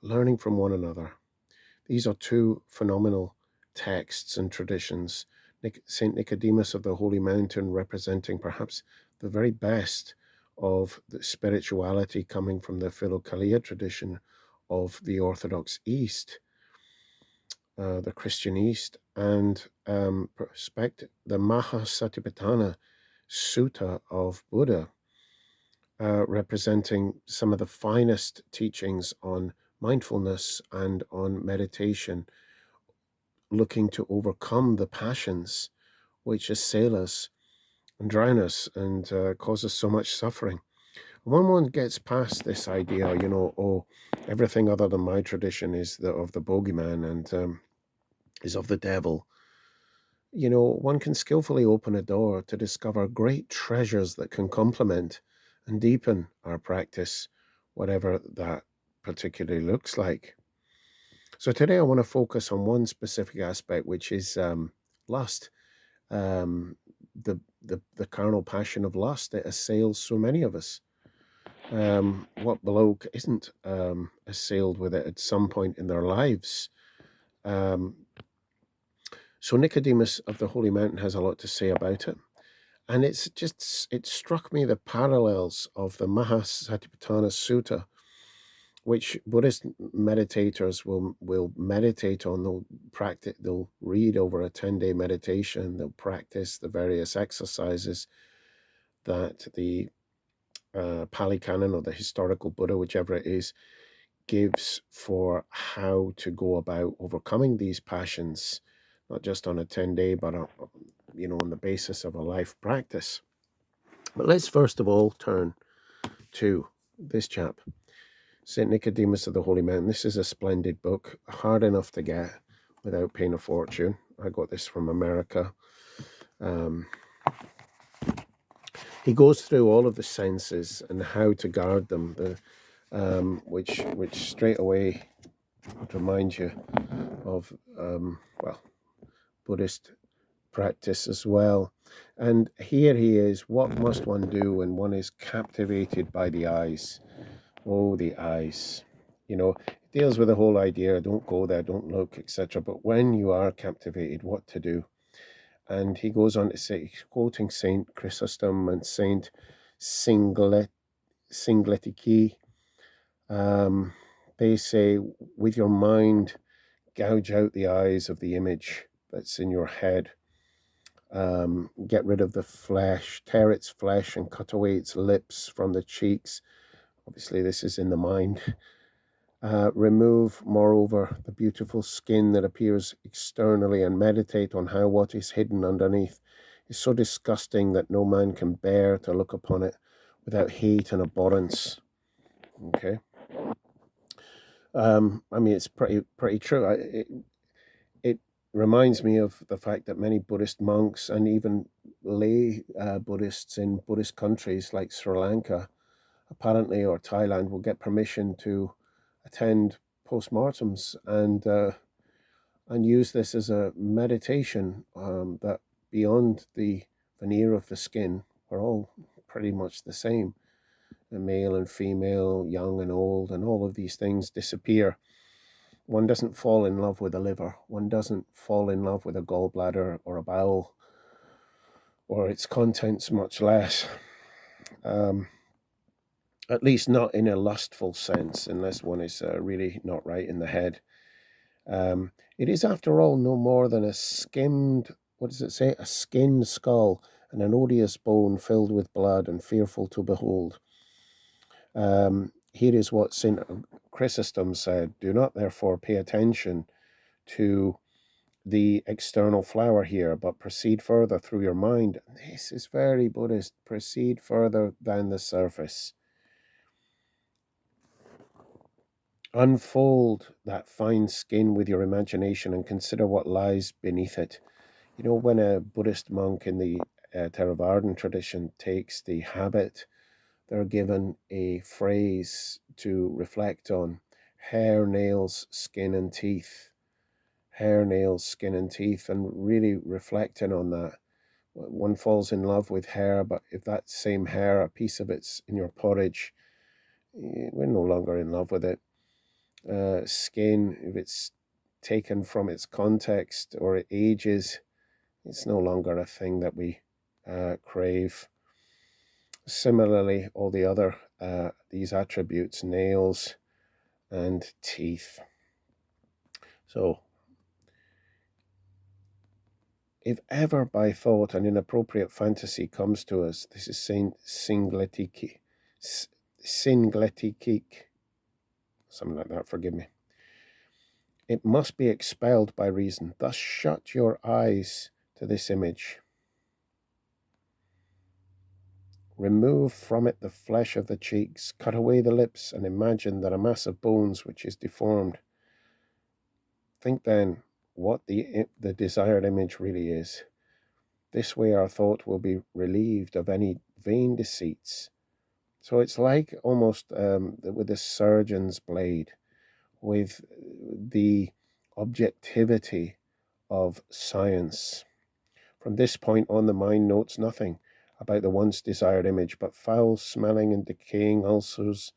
learning from one another. These are two phenomenal texts and traditions. St. Nicodemus of the Holy Mountain representing perhaps the very best of the spirituality coming from the Philokalia tradition of the Orthodox East, the Christian East, and the Mahasatipatthana Sutta of Buddha, representing some of the finest teachings on mindfulness and on meditation, looking to overcome the passions which assail us and drown us and cause us so much suffering. When one gets past this idea, oh, everything other than my tradition is of the bogeyman and is of the devil, one can skillfully open a door to discover great treasures that can complement and deepen our practice, whatever that particularly looks like. So today I want to focus on one specific aspect, which is lust, um, the carnal passion of lust that assails so many of us. What bloke isn't assailed with it at some point in their lives? Um, so Nicodemus of the Holy Mountain has a lot to say about it. And it struck me the parallels of the Mahasatipatthana Sutta, which Buddhist meditators will meditate on. They'll read over a 10-day meditation. They'll practice the various exercises that the Pali Canon or the historical Buddha, whichever it is, gives for how to go about overcoming these passions, not just on a 10-day, but on the basis of a life practice. But let's first of all turn to this chap, St. Nicodemus of the Holy Mountain. This is a splendid book, hard enough to get without paying a fortune. I got this from America. He goes through all of the senses and how to guard them, which straight away would remind you of Buddhist practice as well. And here he is, what must one do when one is captivated by the eyes? Oh, the eyes. It deals with the whole idea, don't go there, don't look, etc. But when you are captivated, what to do? And he goes on to say, quoting Saint Chrysostom and Saint Singletiki, they say, with your mind, gouge out the eyes of the image that's in your head. Get rid of the flesh, tear its flesh and cut away its lips from the cheeks. Obviously, this is in the mind. Remove, moreover, the beautiful skin that appears externally and meditate on how what is hidden underneath is so disgusting that no man can bear to look upon it without hate and abhorrence. Okay. It's pretty true. It reminds me of the fact that many Buddhist monks and even lay Buddhists in Buddhist countries like Sri Lanka, apparently, or Thailand, will get permission to attend postmortems and use this as a meditation, that beyond the veneer of the skin, we're all pretty much the same. The male and female, young and old, and all of these things disappear. One doesn't fall in love with a liver. One doesn't fall in love with a gallbladder or a bowel or its contents, much less. At least not in a lustful sense, unless one is really not right in the head. It is, after all, no more than a skimmed, what does it say? A skinned skull and an odious bone filled with blood and fearful to behold. Here is what St. Chrysostom said: do not therefore pay attention to the external flower here, but proceed further through your mind. This is very Buddhist. Proceed further than the surface. Unfold that fine skin with your imagination and consider what lies beneath it. When a Buddhist monk in the Theravadan tradition takes the habit, they're given a phrase to reflect on: hair, nails, skin, and teeth. Hair, nails, skin, and teeth, and really reflecting on that. One falls in love with hair, but if that same hair, a piece of it's in your porridge, we're no longer in love with it. skin, if it's taken from its context or it ages, it's no longer a thing that we crave. Similarly, all the other these attributes, nails and teeth. So, if ever by thought an inappropriate fantasy comes to us, this is Singletikik, something like that, forgive me. It must be expelled by reason. Thus shut your eyes to this image. Remove from it the flesh of the cheeks, cut away the lips, and imagine that a mass of bones which is deformed. Think then what the desired image really is. This way our thought will be relieved of any vain deceits. So it's like almost with the surgeon's blade, with the objectivity of science. From this point on, the mind notes nothing about the once desired image, but foul smelling and decaying ulcers,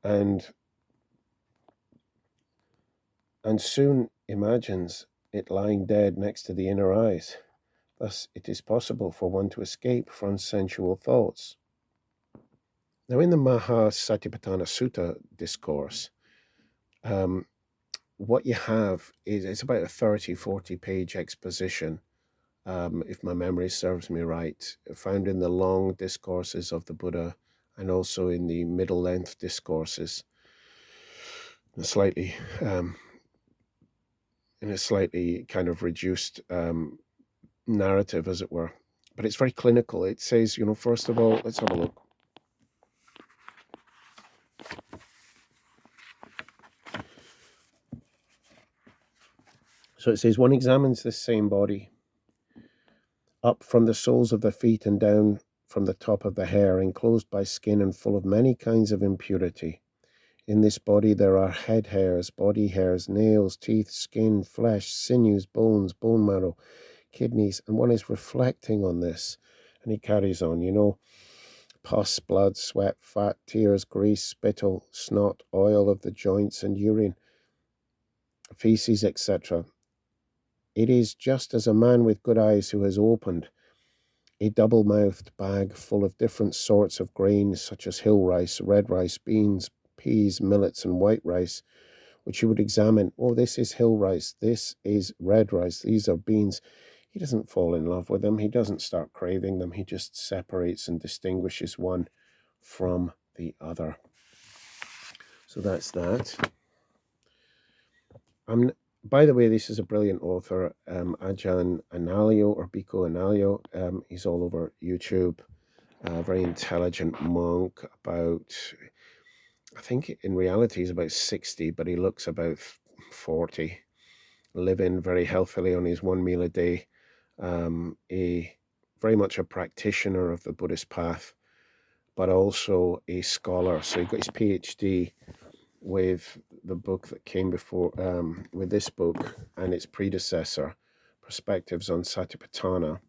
and soon imagines it lying dead next to the inner eyes. Thus, it is possible for one to escape from sensual thoughts. Now, in the Satipatthana Sutta discourse, what you have is it's about a 40 page exposition, if my memory serves me right, found in the long discourses of the Buddha and also in the middle length discourses, slightly in a slightly kind of reduced narrative, as it were. But it's very clinical. It says, first of all, let's have a look. So it says, one examines this same body up from the soles of the feet and down from the top of the hair, enclosed by skin and full of many kinds of impurity. In this body there are head hairs, body hairs, nails, teeth, skin, flesh, sinews, bones, bone marrow, kidneys, and one is reflecting on this. And he carries on, pus, blood, sweat, fat, tears, grease, spittle, snot, oil of the joints and urine, feces, etc. It is just as a man with good eyes who has opened a double-mouthed bag full of different sorts of grains, such as hill rice, red rice, beans, peas, millets, and white rice, which you would examine. Oh, this is hill rice. This is red rice. These are beans. He doesn't fall in love with them. He doesn't start craving them. He just separates and distinguishes one from the other. So that's that. By the way, this is a brilliant author, Ajahn Analio, or Bhikkhu Analio. He's all over YouTube. A very intelligent monk, I think in reality he's about 60, but he looks about 40, living very healthily on his one meal a day, very much a practitioner of the Buddhist path, but also a scholar. So he got his PhD with the book that came before, with this book and its predecessor, Perspectives on Satipatthana.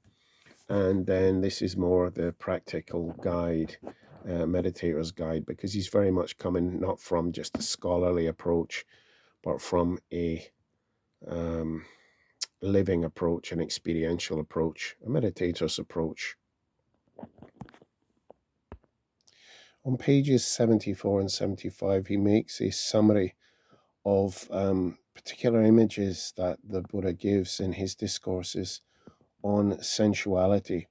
And then this is more the practical guide, meditator's guide, because he's very much coming not from just a scholarly approach, but from a living approach, an experiential approach, a meditator's approach. On pages 74 and 75, he makes a summary of particular images that the Buddha gives in his discourses on sensuality,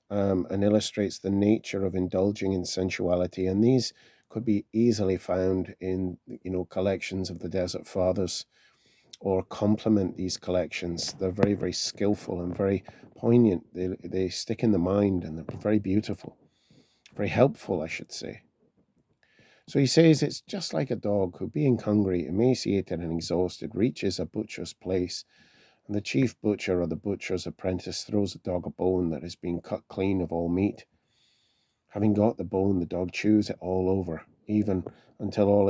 and illustrates the nature of indulging in sensuality. And these could be easily found in, collections of the Desert Fathers, or complement these collections. They're very, very skillful and very poignant. They stick in the mind, and they're very beautiful, very helpful, I should say. So he says it's just like a dog who, being hungry, emaciated, and exhausted, reaches a butcher's place, and the chief butcher or the butcher's apprentice throws the dog a bone that has been cut clean of all meat. Having got the bone, the dog chews it all over, even until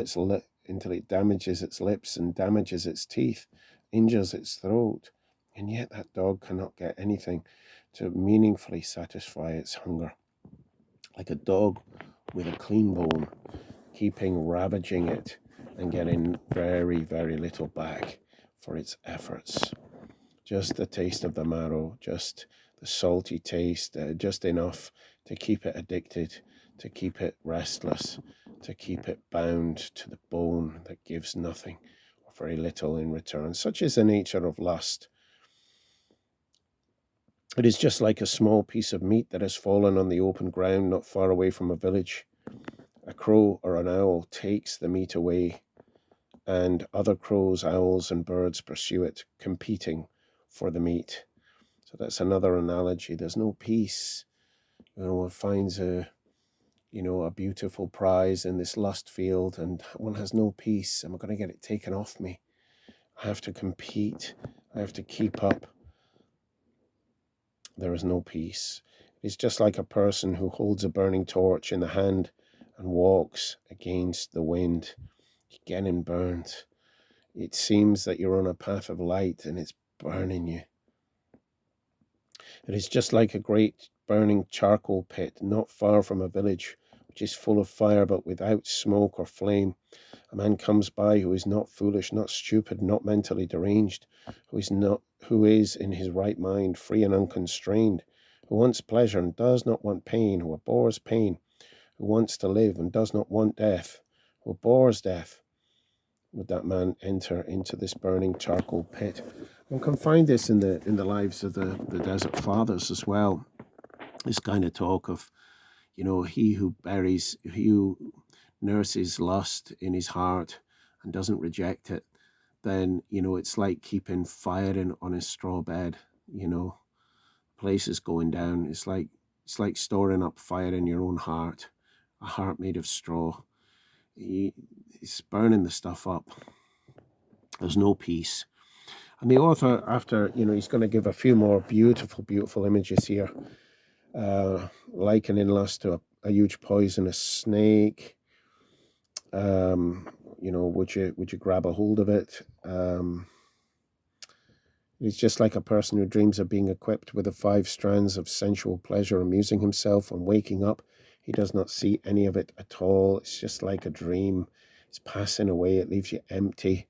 until it damages its lips and damages its teeth, injures its throat, and yet that dog cannot get anything to meaningfully satisfy its hunger. Like a dog with a clean bone, keeping ravaging it and getting very, very little back for its efforts. Just the taste of the marrow, just the salty taste, just enough to keep it addicted, to keep it restless, to keep it bound to the bone that gives nothing or very little in return. Such is the nature of lust. It is just like a small piece of meat that has fallen on the open ground not far away from a village. A crow or an owl takes the meat away, and other crows, owls, and birds pursue it, competing for the meat. So that's another analogy. There's no peace. One finds a beautiful prize in this lust field, and one has no peace. Am I going to get it taken off me? I have to compete. I have to keep up. There is no peace. It's just like a person who holds a burning torch in the hand and walks against the wind. You're getting burnt. It seems that you're on a path of light and it's burning you. It is just like a great burning charcoal pit not far from a village, which is full of fire but without smoke or flame. A man comes by who is not foolish, not stupid, not mentally deranged, who is in his right mind, free and unconstrained, who wants pleasure and does not want pain, who abhors pain, who wants to live and does not want death, who abhors death. Would that man enter into this burning charcoal pit? One can find this in the lives of the desert fathers as well. This kind of talk of, he who nurses lust in his heart and doesn't reject it, then, it's like keeping fire on a straw bed, place is going down. It's like storing up fire in your own heart, a heart made of straw. It's burning the stuff up. There's no peace. And the author, after, he's going to give a few more beautiful, beautiful images here, likening lust to a huge poisonous snake. Would you grab a hold of it? It's just like a person who dreams of being equipped with the 5 strands of sensual pleasure, amusing himself and waking up. He does not see any of it at all. It's just like a dream. It's passing away. It leaves you empty.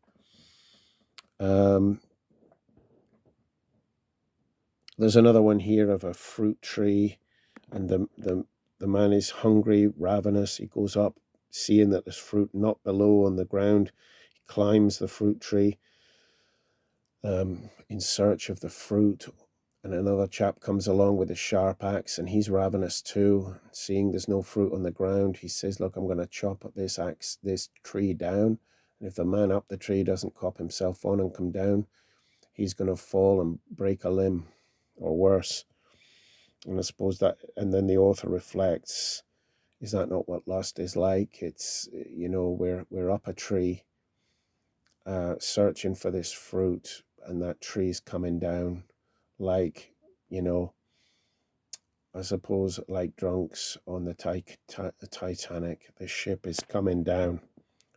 There's another one here of a fruit tree, and the man is hungry, ravenous. He goes up, seeing that there's fruit not below on the ground. He climbs the fruit tree in search of the fruit. And another chap comes along with a sharp axe, and he's ravenous too. Seeing there's no fruit on the ground, he says, look, I'm going to chop this tree down. And if the man up the tree doesn't cop himself on and come down, he's going to fall and break a limb or worse. And I suppose and then the author reflects, is that not what lust is like? It's, we're up a tree searching for this fruit, and that tree's coming down like, I suppose like drunks on the Titanic. The ship is coming down.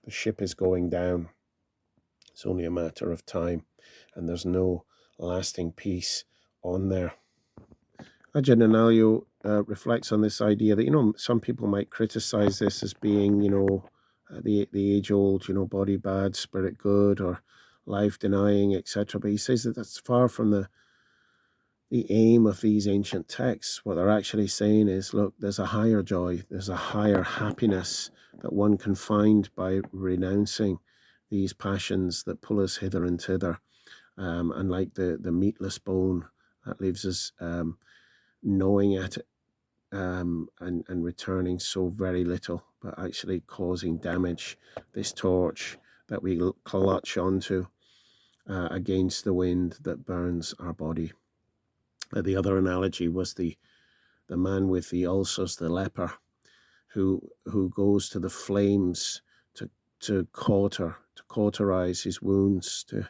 The ship is going down. It's only a matter of time, and there's no lasting peace on there. Ajahn Analayo reflects on this idea that, some people might criticize this as being, the age-old, body bad, spirit good, or life denying, etc. But he says that that's far from the aim of these ancient texts. What they're actually saying is, look, there's a higher joy, there's a higher happiness that one can find by renouncing these passions that pull us hither and thither. And like the meatless bone that leaves us gnawing at it and returning so very little, but actually causing damage. This torch that we clutch onto against the wind that burns our body. The other analogy was the man with the ulcers, the leper, who goes to the flames to cauterize his wounds, to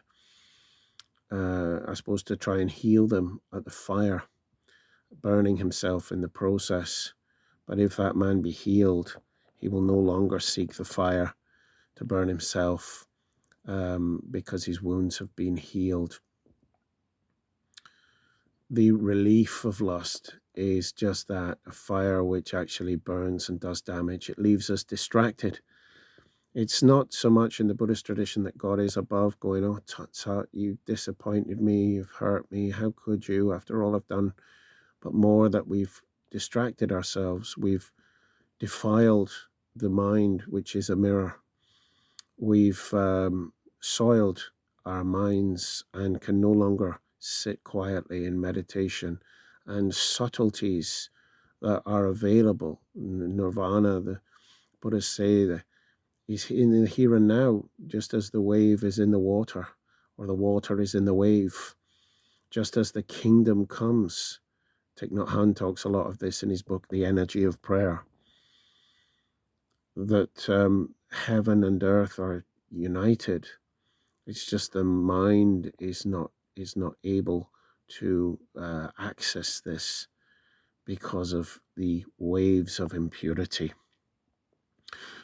I suppose to try and heal them at the fire, burning himself in the process. But if that man be healed, he will no longer seek the fire to burn himself, because his wounds have been healed. The relief of lust is just that, a fire which actually burns and does damage. It leaves us distracted. It's not so much in the Buddhist tradition that God is above going, oh, tut tut, you disappointed me, you've hurt me, how could you, after all I've done? But more that we've distracted ourselves, we've defiled the mind, which is a mirror. We've soiled our minds and can no longer sit quietly in meditation, and subtleties that are available. Nirvana, the Buddhists say that is in the here and now, just as the wave is in the water, or the water is in the wave, just as the kingdom comes. Thich Nhat Hanh talks a lot of this in his book, The Energy of Prayer, that heaven and earth are united. It's just the mind is not able to access this because of the waves of impurity.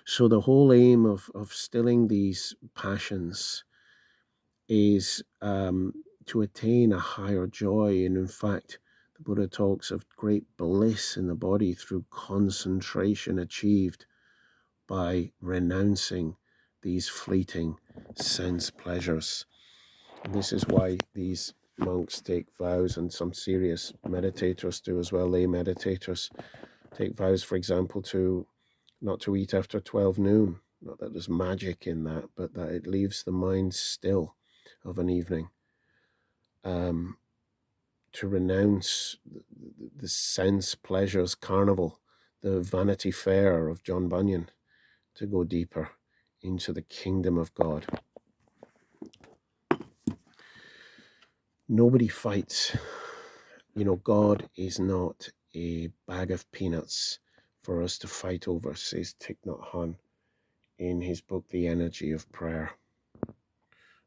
So the whole aim of stilling these passions is to attain a higher joy. And in fact, the Buddha talks of great bliss in the body through concentration achieved by renouncing these fleeting sense pleasures. And this is why these monks take vows, and some serious meditators do as well. Lay meditators take vows, for example, to not to eat after 12 noon. Not that there's magic in that, but that it leaves the mind still of an evening. To renounce the sense pleasures carnival, the Vanity Fair of John Bunyan, to go deeper into the kingdom of God. Nobody fights. God is not a bag of peanuts for us to fight over, says Thich Nhat Hanh in his book, The Energy of Prayer.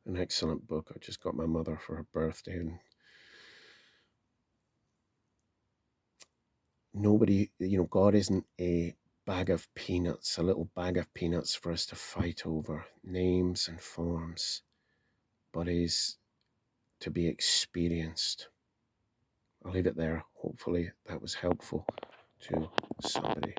An excellent book. I just got my mother for her birthday, and God isn't a bag of peanuts, a little bag of peanuts for us to fight over, names and forms, but is to be experienced. I'll leave it there. Hopefully that was helpful to somebody.